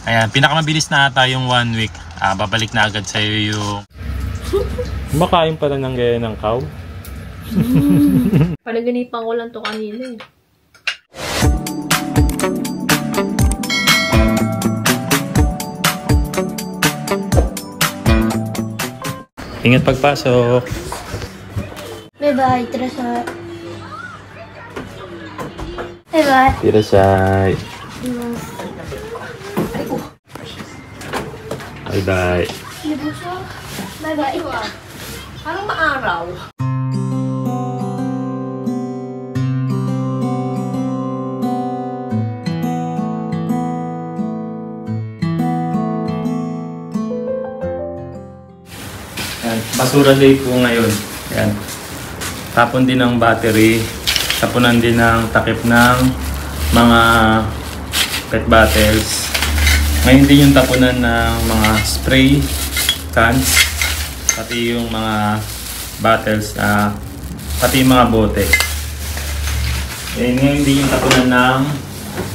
Ayan, pinakamabilis na ata yung 1 week. Babalik na agad sa'yo yung... Makain pala ng gaya ng cow. Panaganipan ko lang to kanina eh. Ingat pagpasok. Bye-bye, Teresa. Bye-bye. Tirasay. Bye-bye. Bye-bye. Parang maaraw. Yan, basura day po ngayon. Yan. Tapon din ng battery. Tapunan din ng takip ng mga pet bottles. Ngayon din yung tapunan ng mga spray cans. Pati yung mga bottles, pati yung mga bote. Ngayon din yung tapunan ng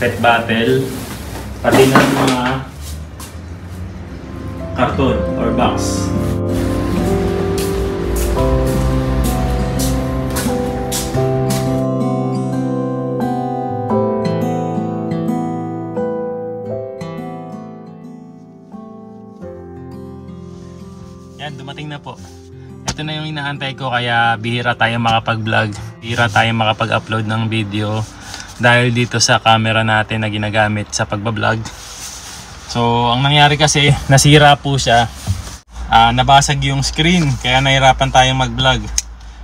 pet bottle. Pati ng mga karton or box. Yan, dumating na po. Ito na yung inaantay ko, kaya bihira tayo makapag-vlog. Bihira tayo makapag-upload ng video dahil dito sa camera natin na ginagamit sa pagbablog. So, ang nangyari kasi, nasira po siya. Nabasag yung screen, kaya nahirapan tayong mag-vlog.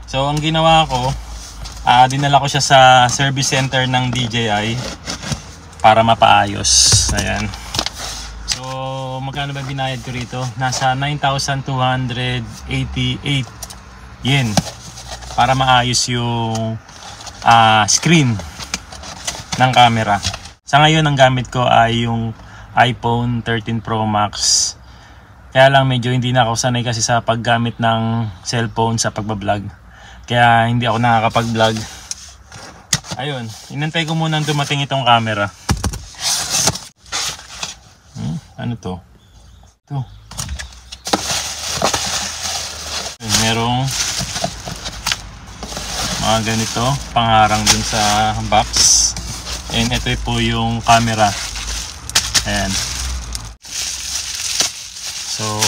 So, ang ginawa ko, dinala ko siya sa service center ng DJI para mapaayos. Ayan. So, magkano ba binayad ko rito? Nasa 9,288 yen para maayos yung screen ng camera. Sa ngayon, ang gamit ko ay yung iPhone 13 Pro Max. Kaya lang medyo hindi na ako sanay kasi sa paggamit ng cellphone sa pagbablog. Kaya hindi ako nakakapag-vlog. Ayun, inantay ko muna dumating itong camera. Ano to? Ito. Merong mga ganito, pangharang dun sa box. And ito po yung camera. Ayan. So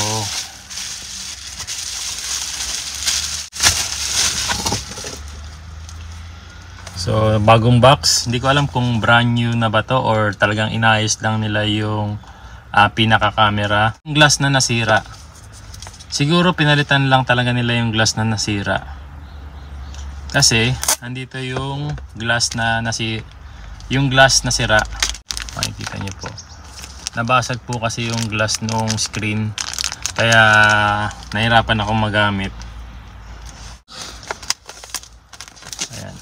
bagong box. Hindi ko alam kung brand new na ba to or talagang inayos lang nila yung pinaka-camera. Yung glass na nasira. Siguro pinalitan lang talaga nila yung glass na nasira. Kasi andito yung glass na sira. Makikita niyo po. Nabasag po kasi yung glass nung screen. Kaya nahirapan akong magamit. Ayan.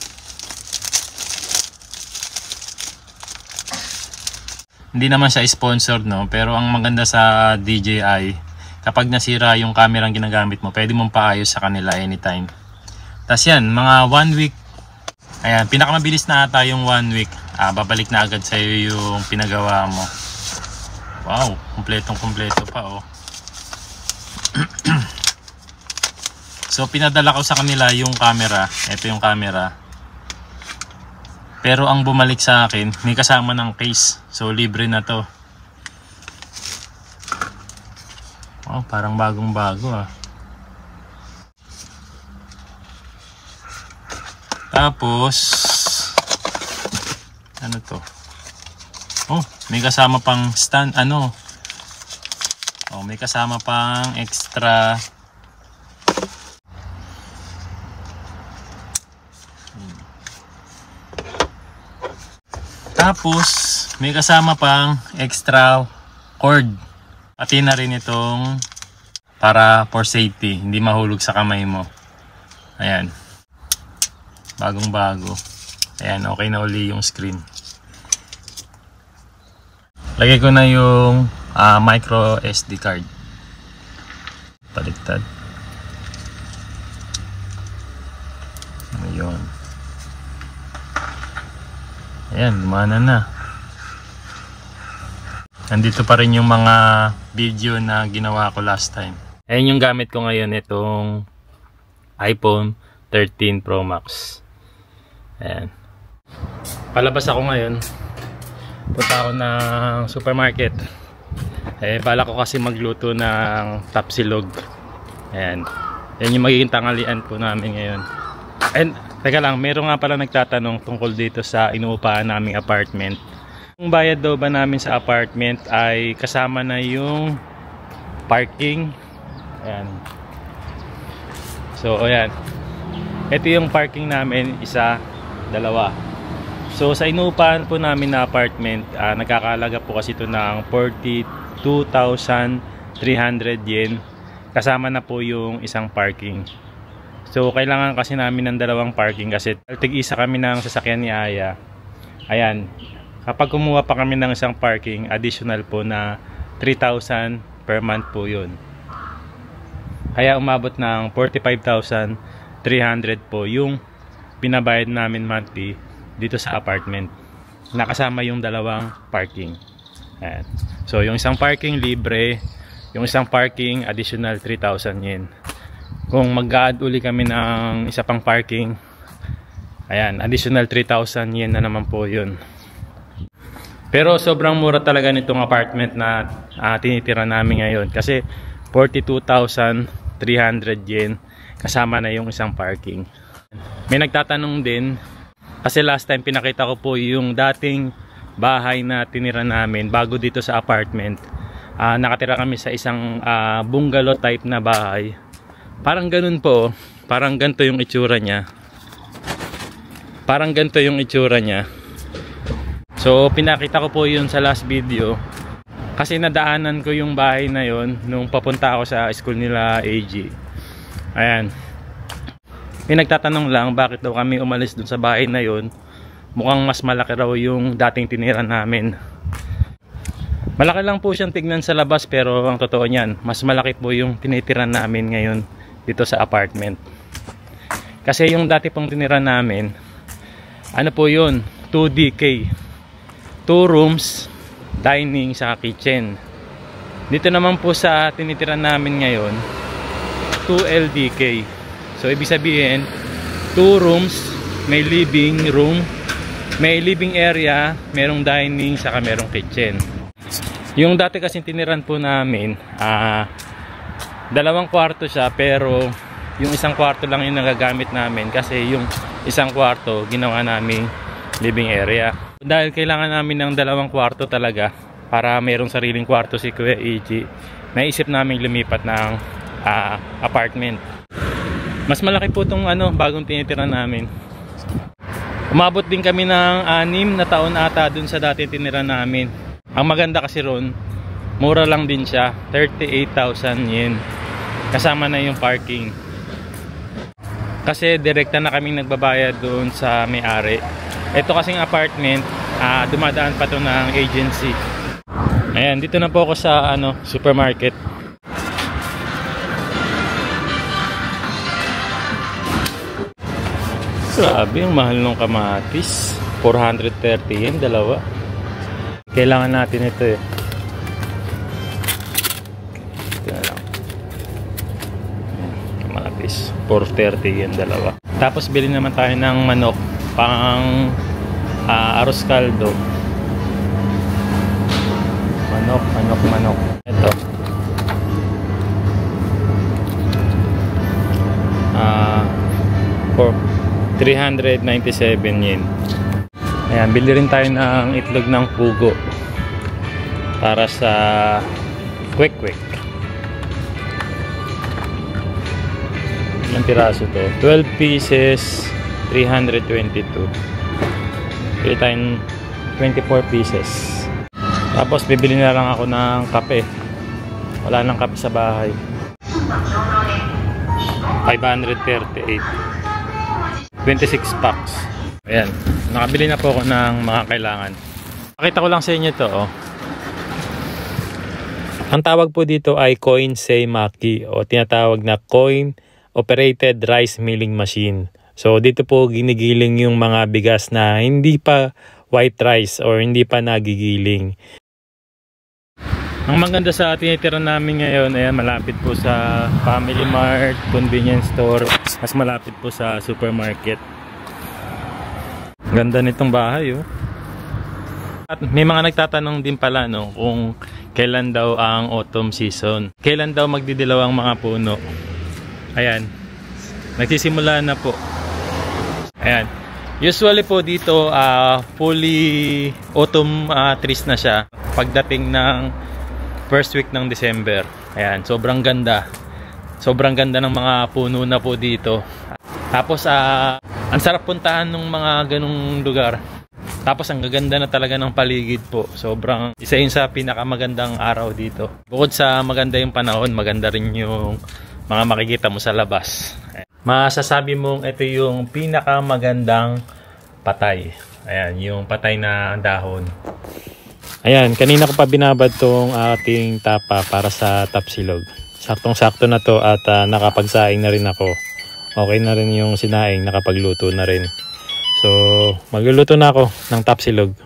Hindi naman siya sponsored, no, pero ang maganda sa DJI, kapag nasira yung camera ang ginagamit mo, pwede mong paayos sa kanila anytime. Tas yan, mga 1 week. Ayan, pinakamabilis na ata yung 1 week. Babalik na agad sa iyo yung pinagawa mo. Wow, kumpletong-kumpleto pa, oh. So pinadala ko sa kanila yung camera. Ito yung camera. Pero ang bumalik sa akin, may kasama ng case. So libre na to. Wow, parang bagong-bago, ah. Tapos ano to? Oh, may kasama pang stand, ano? Oh, may kasama pang extra. Tapos may kasama pang extra cord. Pati na rin itong para for safety, hindi mahulog sa kamay mo. Ayan. Bagong-bago. Ayan, okay na uli yung screen. Lagay ko na yung micro SD card. Baliktad. Ayun. Ayan, lumana na. Nandito pa rin yung mga video na ginawa ko last time. Ayan yung gamit ko ngayon, itong iPhone 13 Pro Max. Ayan. Palabas ako ngayon. Punta ako ng supermarket. Bala ko kasi magluto ng tapsilog. Ayan. Yan yung magiging tanghalian po namin ngayon. And teka lang, meron nga pala nagtatanong tungkol dito sa inuupahan naming apartment. Yung bayad daw ba namin sa apartment ay kasama na yung parking. Ayan. So ayan. Ito yung parking namin, isa, dalawa. So sa inuupahan po namin na apartment, nagkakalaga po kasi ito ng 42,300 yen. Kasama na po yung isang parking. So kailangan kasi namin ng dalawang parking kasi tig-isa kami ng sasakyan ni Aya. Ayan. Kapag kumuha pa kami ng isang parking, additional po na 3,000 per month po yun. Kaya umabot ng 45,300 po yung pinabayad namin monthly dito sa apartment. Nakasama yung dalawang parking. Ayan. So yung isang parking libre, yung isang parking additional 3,000 yen. Kung mag-add uli kami ng isa pang parking, ayan, additional 3,000 yen na naman po yun. Pero sobrang mura talaga nitong apartment na tinitira namin ngayon kasi 42,300 yen kasama na yung isang parking. May nagtatanong din kasi last time pinakita ko po yung dating bahay na tinira namin bago dito sa apartment. Nakatira kami sa isang bungalow type na bahay. Parang ganun po, parang ganito yung itsura niya. Parang ganito yung itsura niya. So pinakita ko po yun sa last video kasi nadaanan ko yung bahay na yun nung papunta ako sa school nila AG. Ayan. May nagtatanong lang bakit daw kami umalis dun sa bahay na yun. Mukhang mas malaki raw yung dating tinira namin. Malaki lang po siyang tignan sa labas pero ang totoo niyan, mas malaki po yung tinitiran namin ngayon dito sa apartment. Kasi yung dati pong tinira namin, ano po yun, 2DK. 2 rooms, dining, sa kitchen. Dito naman po sa tinitiran namin ngayon, 2 LDK. So ibig sabihin, 2 rooms, may living room, may living area, merong dining, saka merong kitchen. Yung dati kasi tiniran po namin, 2 kwarto siya pero yung isang kwarto lang yung nagagamit namin kasi yung isang kwarto ginawa naming living area. Dahil kailangan namin ng 2 kwarto talaga para mayroong sariling kwarto si Kuya EG, naisip namin lumipat ng apartment. Mas malaki po itong bagong tinitiran namin. Umabot din kami ng 6 na taon ata dun sa dati tiniran namin. Ang maganda kasi ron, mura lang din siya, 38,000 yen. Kasama na yung parking. Kasi direkta na kaming nagbabayad doon sa may-ari. Ito kasing apartment, dumadaan pa to ng agency. Ayan, dito na po ako sa supermarket. Grabe, yung mahal ng kamatis. 430 yen, dalawa. Kailangan natin ito eh. Ito na lang. Kamatis. 430 yen, dalawa. Tapos bilhin naman tayo ng manok. Pang arroz caldo. Manok. Ito. 397 yen. Ayan, bili rin tayo ng itlog ng pugo para sa quick. Ilang piraso to? 12 pieces, 322. Bili tayong 24 pieces. Tapos bibili na lang ako ng kape. Wala nang kape sa bahay. 538. 26 packs. Ayan, nakabili na po ako ng mga kailangan. Pakita ko lang sa inyo to, oh. Ang tawag po dito ay coin seimaki o tinatawag na coin operated rice milling machine. So dito po ginigiling yung mga bigas na hindi pa white rice or hindi pa nagigiling. Ang maganda sa tinitira namin ngayon, ayan, malapit po sa Family Mart, convenience store, mas malapit po sa supermarket. Ganda nitong bahay, oh. At may mga nagtatanong din pala, no, kung kailan daw ang autumn season. Kailan daw magdidilaw ang mga puno. Ayan. Nagsisimula na po. Ayan. Usually po dito, fully autumn trees na siya pagdating ng first week ng December. Ayan. Sobrang ganda. Sobrang ganda ng mga puno na po dito. Tapos, ang sarap puntahan ng mga ganung lugar. Tapos ang gaganda na talaga ng paligid po. Sobrang isa yun sa pinakamagandang araw dito. Bukod sa maganda yung panahon, maganda rin yung mga makikita mo sa labas. Masasabi mong ito yung pinakamagandang patay. Ayan, yung patay na dahon. Ayan, kanina ko pa binabad tong ating tapa para sa tapsilog. Saktong-sakto na to at nakapagsaing na rin ako. Okay na rin yung sinaing, nakapagluto na rin. So, magluluto na ako ng tapsilog.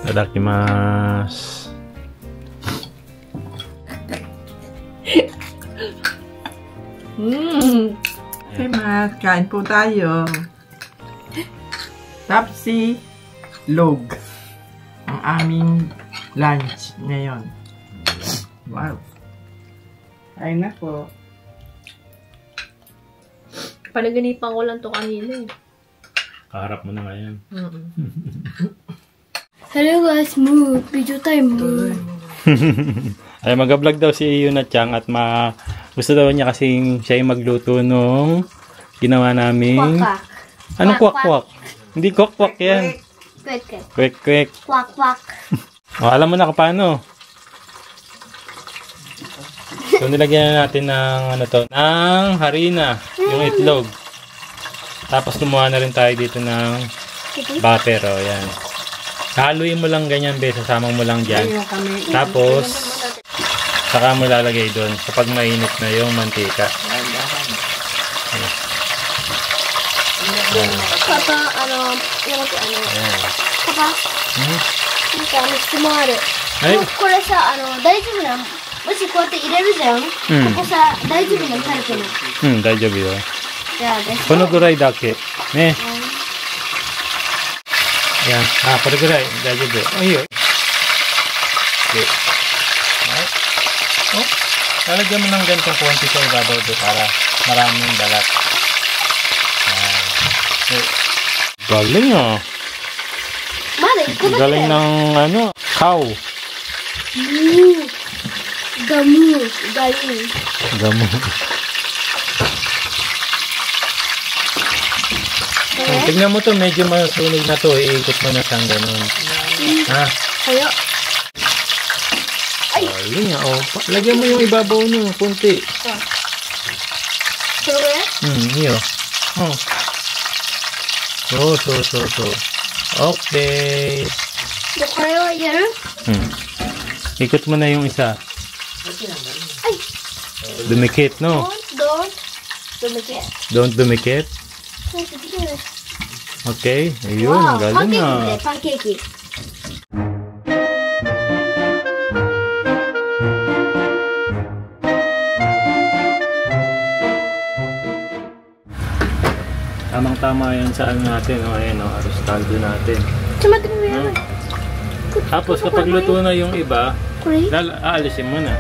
Itadakimasu. Hey Mas, kain po tayo. Tapsilog ang aming lunch ngayon. Wow. Kain na po. Panaginipan ko lang to kanina eh. Kaharap mo na ngayon. Hello guys, move. Video time, move. Ay, mag-vlog daw si Yuna Chang at gusto daw niya kasing siya yung magluto nung ginawa namin. Kwak-kwak. Anong kwak-kwak? Hindi kwak-kwak yan. Kwek-kwek. Kwek-kwek. Kwak-kwak. O, alam mo na kung paano. So, nilagyan na natin ng ng harina, yung itlog. Tapos, gumawa na rin tayo dito ng butter. O, yan. Haluin mo lang ganyan, be. Sasama mo lang dyan. Tapos, saka mo lalagay doon kapag mainit na yung mantika. Papa, Papa, Mr. はい。これさ、大丈夫なの？もしこうやって入れるじゃん。ここさ、大丈夫なの？垂れてる。うん、大丈夫よ。じゃあ、です。このぐらいだけ。ね。Yan.これぐらい大丈夫。いいよ。Okay. Oh, lalagyan mo ng ganitong konti sa ibabaw doon para maraming balat. Galing ah. Galing ng cow. Gamu. Galing. Gamu. Tignan mo to, medyo masunog na to. Iikot mo na siyang ganun. Ha? Kaya. Galing ah. Oh. Lagyan mo yung ibabaw nyo, kunti. So. Iyo. Oh. So. Okay. Kaya yan? Ikot mo na yung isa. Ay. Dumikit, no? Don't dumikit. Don't dumikit? Okay. Ayun, Wow, galing ah. pancake. Tamang-tama yan sa natin. Ayan, arrostado natin. Tapos kapag luto na yung iba, aalisin mo na.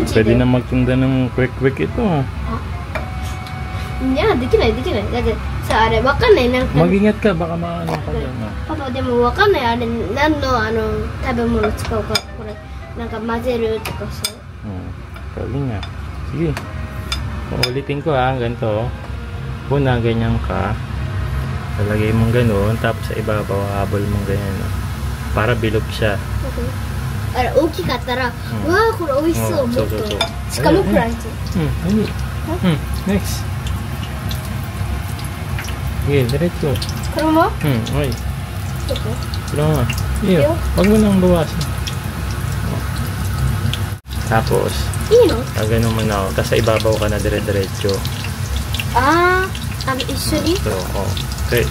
Pwede na magtinda ng quick ito. いや、できないできない。だってさ、あれわかんない。なんか Mag-ingat ka, baka maano ka dyan. パパでもわかんない。あれ何の食べ物使うか。これなんか混ぜるとかさ。Galing nga. Sige. Ulitin ko ha, ganito. Una, ganyan ka. Talagay mong ganun, tapos sa ibabaw, habol mong ganyan. Para bilog siya. あれ大きかったら、わあこれ美味しそう。もっと。しかもクランチ。Ano? Next. Sige, diretso. これも？ Okay. どこ？ Pero nga. Iyo, wag mo nang bawasan. Tapos, いいの？ ganun mo na. Tapos sa ibabaw ka na dire-diretso. ああ、一緒に？ So, okay.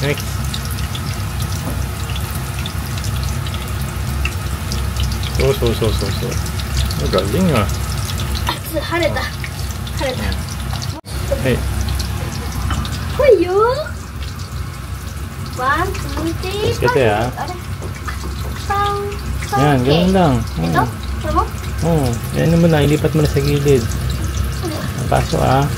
Next. So. Galing ah. 晴れた。晴れた。 Hey. 来いよ。ワン、ツー、スリー。 Kasi ah. あれ。パン。 Yan, ganun lang. Ito? Ito mo? Oo. Ano mo na, ilipat mo na sa gilid. Paso ah.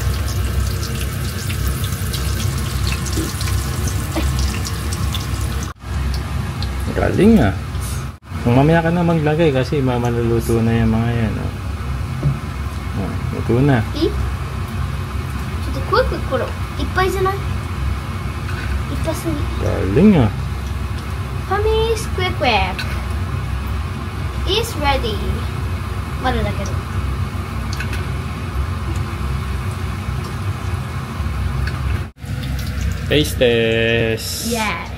Galing ah. Kung mamaya ka na maglagay kasi maluluto na yung mga yan. Luto na. いい？ちょっとクイックこれいっぱいじゃない？いっぱいすぎ。 Galing ah. Family's quick web is ready. まだだけど。Taste test. Yeah.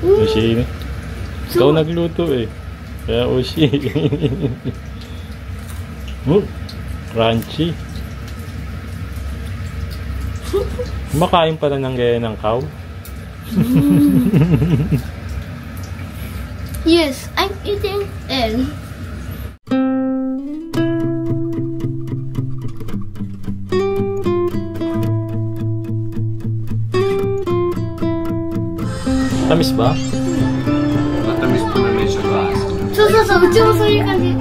Ushi. Ikaw nagluto eh. Kaya Ushi. Crunchy. Makain pala ng gaya ng cow. Yes, I'm eating egg. Tamis ba? Matamis po na medyo taas. そうそうそう、うちもそういう感じ。